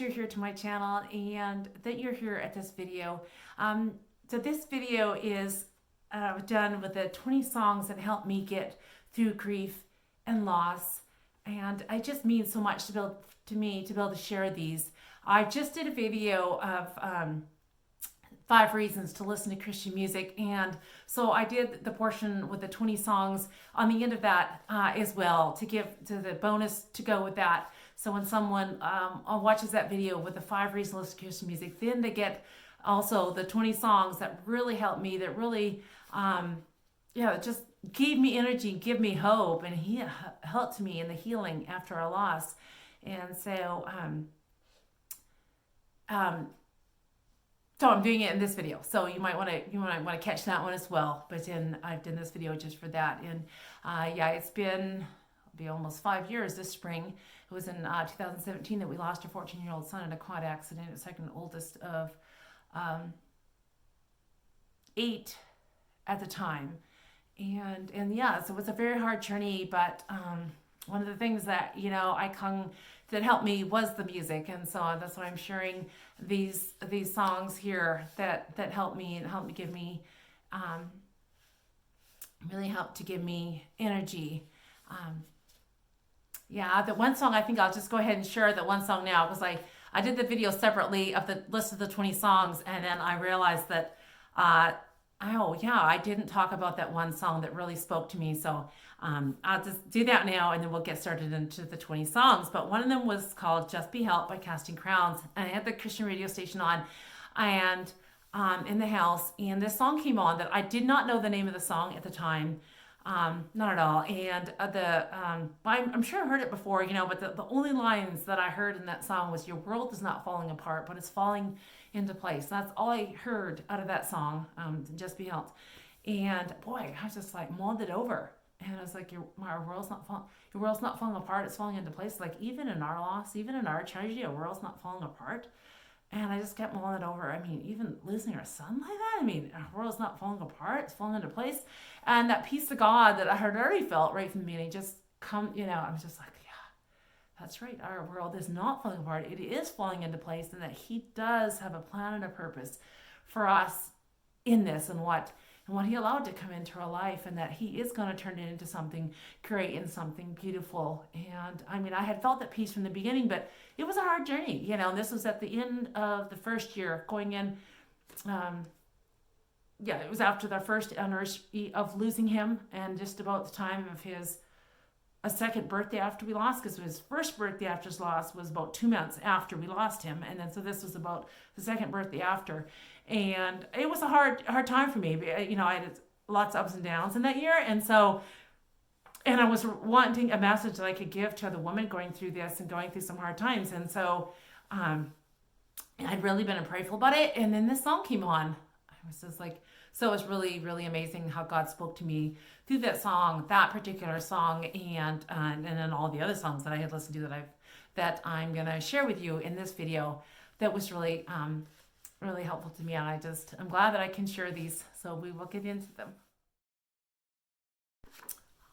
you're here to my channel and that you're here at this video. So this video is done with the 20 songs that helped me get through grief and loss. And it just means so much to me to be able to share these. I just did a video of 5 reasons to listen to Christian music, and so I did the portion with the 20 songs on the end of that as well, to give to the bonus to go with that. So when someone watches that video with the 5 reasons to listen to Christian music, then they get also the 20 songs that really helped me, that really just gave me energy, give me hope, and he helped me in the healing after a loss. And so so I'm doing it in this video, so you might want to catch that one as well. But I've done this video just for that. And it's been almost 5 years this spring. It was in 2017 that we lost our 14-year-old son in a quad accident. It was second oldest of 8 at the time. And so it was a very hard journey, but one of the things that that helped me was the music, and so that's why I'm sharing these songs here that helped me and helped me give me really helped to give me energy. The one song, I think I'll just go ahead and share that one song now, because I did the video separately of the list of the 20 songs, and then I realized that I didn't talk about that one song that really spoke to me. So I'll just do that now, and then we'll get started into the 20 songs. But one of them was called Just Be Helped by Casting Crowns. And I had the Christian radio station on and in the house, and this song came on that I did not know the name of the song at the time. Not at all. And I'm sure I heard it before, but the only lines that I heard in that song was, "Your world is not falling apart, but it's falling into place." That's all I heard out of that song, Just Be Helped. And boy, I was just like mulled it over. And I was like, your world's not falling apart, it's falling into place. Like, even in our loss, even in our tragedy, our world's not falling apart. And I just kept mulling it over. I mean, even losing our son like that, our world's not falling apart, it's falling into place. And that peace of God that I had already felt right from the beginning just I was just like, yeah, that's right. Our world is not falling apart. It is falling into place, and that he does have a plan and a purpose for us in this, and what he allowed to come into our life, and that he is going to turn it into something great and something beautiful. And I had felt that peace from the beginning, but it was a hard journey, and this was at the end of the first year going in. It was after the first anniversary of losing him, and just about the time of his second birthday after we lost, because his first birthday after his loss was about 2 months after we lost him, and then so this was about the second birthday after. And it was a hard time for me. I had lots of ups and downs in that year, and I was wanting a message that I could give to other women going through this and going through some hard times. And so I'd really been prayerful about it, and then this song came on. I was just like, so it was really, really amazing how God spoke to me through that song, that particular song, and then all the other songs that I had listened to that I'm gonna share with you in this video. That was really really helpful to me, and I'm glad that I can share these. So we will get into them.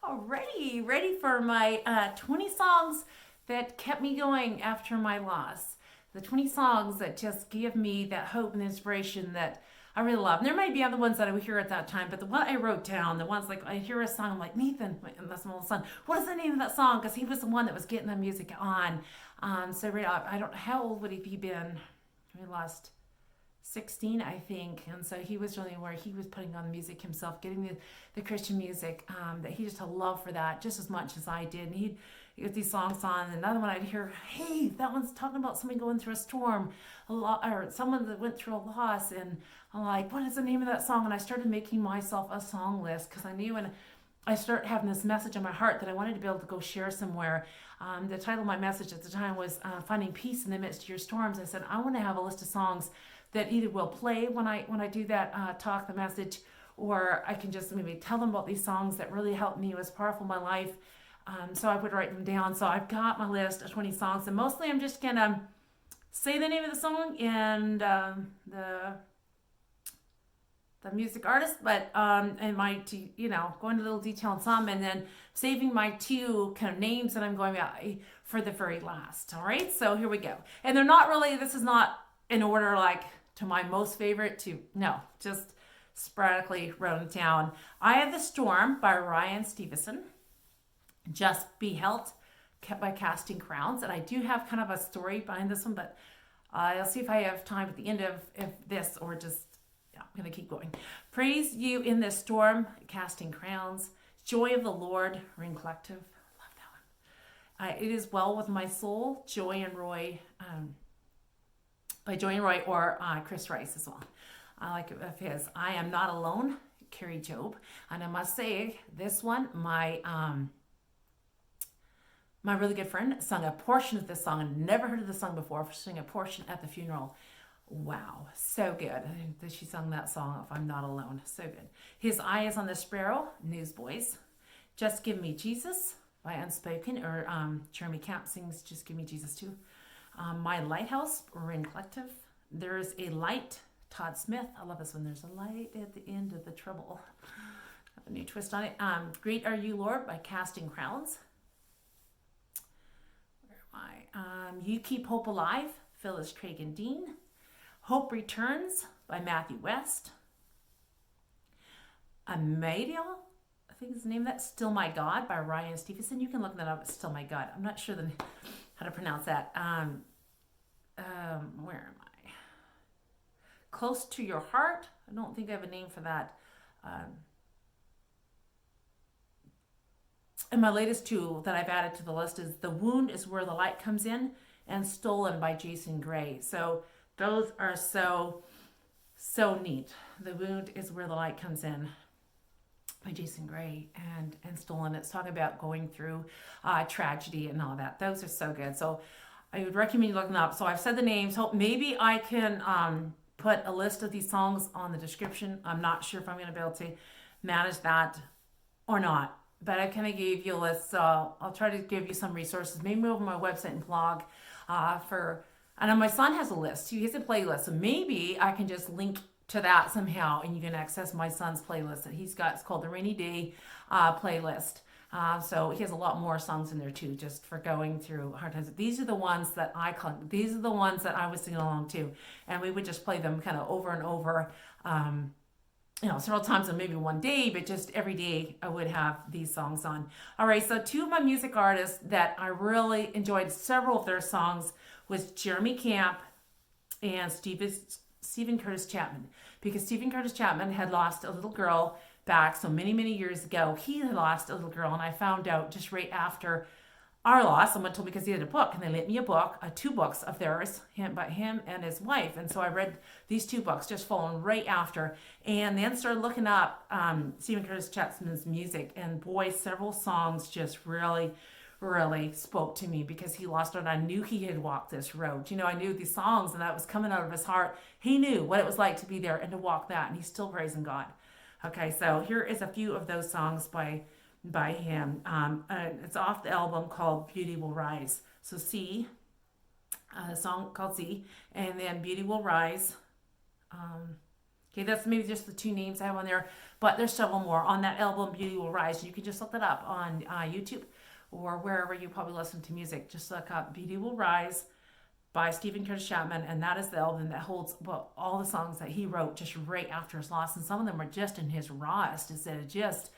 Alrighty, ready for my 20 songs that kept me going after my loss. The 20 songs that just give me that hope and inspiration that I really love. And there might be other ones that I would hear at that time, but the one I wrote down, the ones like I hear a song, I'm like, Nathan, and that's my little son, what is the name of that song? Because he was the one that was getting the music on. So right up, I don't know, how old would he be been? We lost 16, I think, and so he was really where he was putting on the music himself, getting the Christian music, that he just had a love for that just as much as I did. And he'd get these songs on, and another one I'd hear, hey, that one's talking about somebody going through a storm, or someone that went through a loss, and I'm like, what is the name of that song? And I started making myself a song list, because I knew when I started having this message in my heart that I wanted to be able to go share somewhere. The title of my message at the time was Finding Peace in the Midst of Your Storms. I said, I want to have a list of songs that either will play when I do that talk, the message, or I can just maybe tell them about these songs that really helped me, was powerful in my life. So I would write them down. So I've got my list of 20 songs, and mostly I'm just gonna say the name of the song and the the music artist, but and my going into a little detail on some, and then saving my two kind of names that I'm going by for the very last. All right, so here we go. And they're not really. This is not in order like to my most favorite to no, just sporadically wrote them down. I Have the Storm by Ryan Stevenson. Just Be Helped by Casting Crowns, and I do have kind of a story behind this one, but I'll see if I have time at the end of this or just. I'm going to keep going. Praise You in the Storm, Casting Crowns. Joy of the Lord, Ring Collective. Love that one. It Is Well With My Soul, Joy and Roy, by Joy and Roy or Chris Rice as well. I like it of his. I Am Not Alone, Carrie Job. And I must say, this one, my really good friend sung a portion of this song. I'd never heard of this song before. Sang a portion at the funeral. Wow, so good. She sung that song, If I'm Not Alone. So good. His Eye Is on the Sparrow, Newsboys. Just Give Me Jesus by Unspoken, or Jeremy Camp sings Just Give Me Jesus too. My Lighthouse, Ring Collective. There's a Light, Todd Smith. I love this one. There's a light at the end of the trouble. A new twist on it. Great Are You, Lord by Casting Crowns. Where am I? You Keep Hope Alive, Phyllis Craig and Dean. Hope Returns by Matthew West. Amadiel, I think is the name of that. Still My God by Ryan Stevenson. You can look that up. It's Still My God. I'm not sure how to pronounce that. Where am I? Close to Your Heart. I don't think I have a name for that. And my latest two that I've added to the list is The Wound Is Where the Light Comes In and Stolen by Jason Gray. So those are so neat. The Wound Is Where the Light Comes In by Jason Gray and Stolen. It's talking about going through tragedy and all that. Those are so good. So I would recommend you looking up. So I've said the names. Hope maybe I can put a list of these songs on the description. I'm not sure if I'm going to be able to manage that or not. But I kind of gave you a list. So I'll try to give you some resources. Maybe over my website and blog and my son has a list. He has a playlist. So maybe I can just link to that somehow and you can access my son's playlist that he's got. It's called the Rainy Day playlist. So he has a lot more songs in there too, just for going through hard times. These are the ones that these are the ones that I was singing along to. And we would just play them kind of over and over, several times in maybe one day, but just every day I would have these songs on. All right, so two of my music artists that I really enjoyed several of their songs was Jeremy Camp and Stephen Curtis Chapman, because Stephen Curtis Chapman had lost a little girl back so many, many years ago. He had lost a little girl, and I found out just right after our loss. Someone told me because he had a book, and they lent me a book, two books of theirs, by him and his wife. And so I read these two books just following right after, and then started looking up Stephen Curtis Chapman's music. And boy, several songs just really spoke to me because he lost it. I knew he had walked this road. I knew these songs and that was coming out of his heart. He knew what it was like to be there and to walk that, and he's still praising God. Okay, so here is a few of those songs by him. It's off the album called Beauty Will Rise. So C, a song called C, and then Beauty Will Rise. Okay, that's maybe just the two names I have on there, but there's several more on that album, Beauty Will Rise. You can just look that up on YouTube or wherever you probably listen to music. Just look up Beauty Will Rise by Stephen Curtis Chapman, and that is the album that holds all the songs that he wrote just right after his loss, and some of them are just in his rawest. Instead of just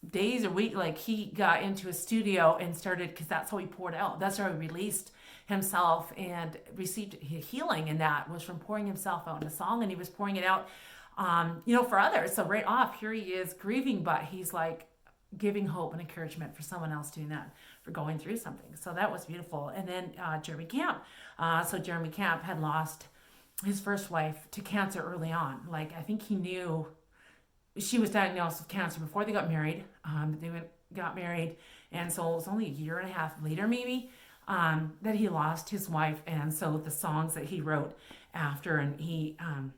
days or weeks, like he got into a studio and started, because that's how he poured out. That's how he released himself and received healing, and that was from pouring himself out in a song, and he was pouring it out, for others. So right off, here he is grieving, but he's like giving hope and encouragement for someone else doing that, for going through something. So that was beautiful. And then Jeremy Camp. So Jeremy Camp had lost his first wife to cancer early on. Like, I think he knew she was diagnosed with cancer before they got married. Got married, and so it was only a year and a half later, maybe, that he lost his wife. And so the songs that he wrote after, and he, and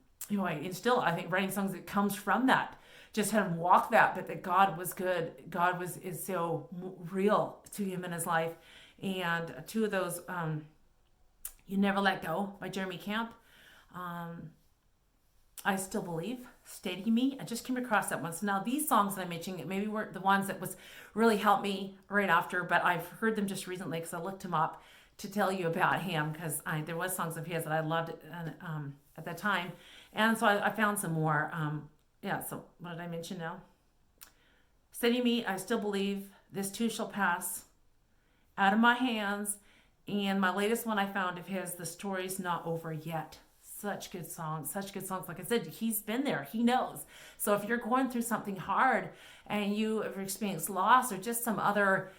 still, I think writing songs that comes from that, just had him walk that, but that God was good. God is so real to him in his life. And two of those, You Never Let Go by Jeremy Camp. I Still Believe, Steady Me. I just came across that one. So now these songs that I'm mentioning maybe weren't the ones that was really helped me right after, but I've heard them just recently because I looked him up to tell you about him, because there was songs of his that I loved at that time. And so I found some more. Yeah, so what did I mention now? Steady Me, I Still Believe, This Too Shall Pass, Out of My Hands, and my latest one I found of his, The Story's Not Over Yet. Such good songs, such good songs. Like I said, he's been there, he knows. So if you're going through something hard and you have experienced loss or just some other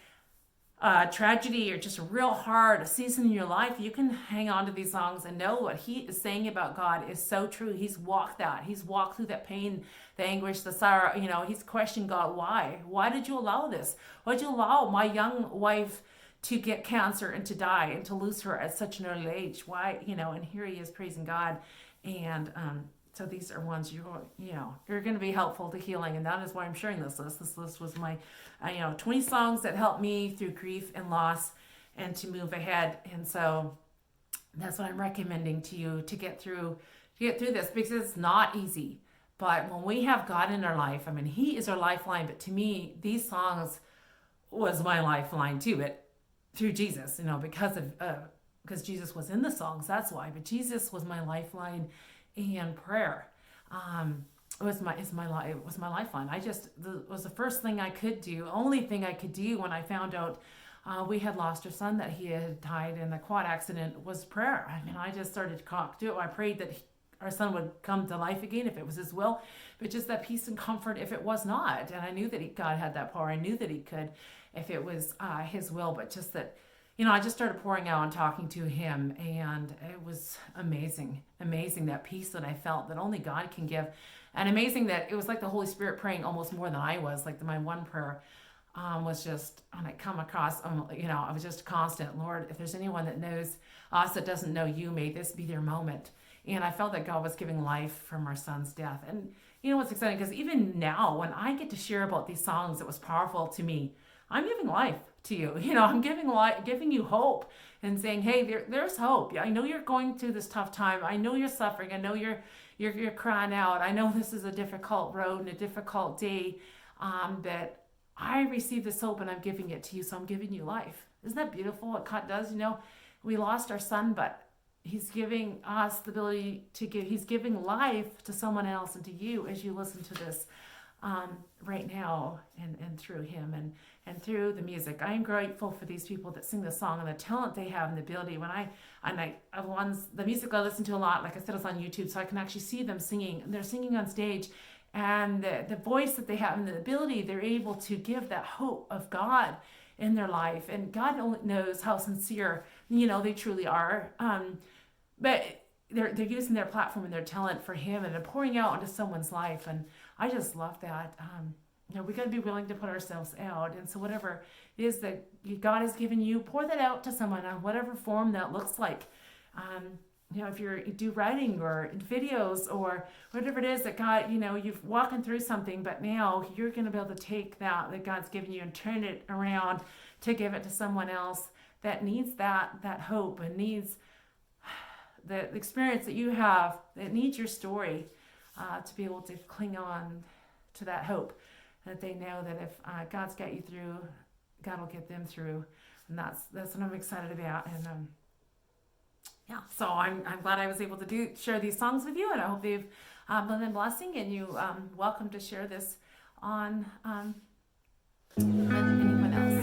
tragedy or just a real hard season in your life, you can hang on to these songs and know what he is saying about God is so true. He's walked that. He's walked through that pain, the anguish, the sorrow. You know, he's questioned God, why? Why did you allow this? Why did you allow my young wife to get cancer and to die and to lose her at such an early age? Why? You know, and here he is praising God. And so these are ones you're going to be helpful to healing, and that is why I'm sharing this list. This list was my, 20 songs that helped me through grief and loss, and to move ahead. And so that's what I'm recommending to you to get through this, because it's not easy. But when we have God in our life, I mean, He is our lifeline. But to me, these songs was my lifeline too. But through Jesus, because Jesus was in the songs. That's why. But Jesus was my lifeline. And prayer it was my lifeline. It was the first thing I could do, only thing I could do when I found out we had lost our son, that he had died in a quad accident, was prayer. I mean, I just started to do it. I prayed that our son would come to life again if it was his will, but just that peace and comfort if it was not. And I knew that God had that power. I knew that He could if it was His will, but just that, I just started pouring out and talking to Him, and it was amazing that peace that I felt that only God can give, and amazing that it was like the Holy Spirit praying almost more than I was. Like my one prayer was just, when I come across, I was just constant, Lord, if there's anyone that knows us that doesn't know You, may this be their moment. And I felt that God was giving life from our son's death. And you know what's exciting, because even now when I get to share about these songs that was powerful to me, I'm giving life to you. I'm giving you hope, and saying, hey, there's hope. I know you're going through this tough time. I know you're suffering. I know you're crying out. I know this is a difficult road and a difficult day, but I receive this hope and I'm giving it to you. So I'm giving you life. Isn't that beautiful what God does? We lost our son, but He's giving us the ability to give. He's giving life to someone else and to you as you listen to this right now, and through him and through the music. I am grateful for these people that sing the song and the talent they have and the ability. The music I listen to a lot, like I said, is on YouTube, so I can actually see them singing. They're singing on stage, and the voice that they have and the ability, they're able to give that hope of God in their life. And God only knows how sincere, they truly are. But they're using their platform and their talent for Him, and they're pouring out into someone's life. And I just love that. We got to be willing to put ourselves out. And so whatever it is that God has given you, pour that out to someone on whatever form that looks like. If you do writing or videos or whatever it is that God, you're walking through something, but now you're going to be able to take that God's given you and turn it around to give it to someone else that needs that hope and needs the experience that you have, that needs your story to be able to cling on to that hope, that they know that if God's got you through, God will get them through. And that's what I'm excited about. And so I'm glad I was able to share these songs with you, and I hope they've been a blessing, and you welcome to share this on anyone else.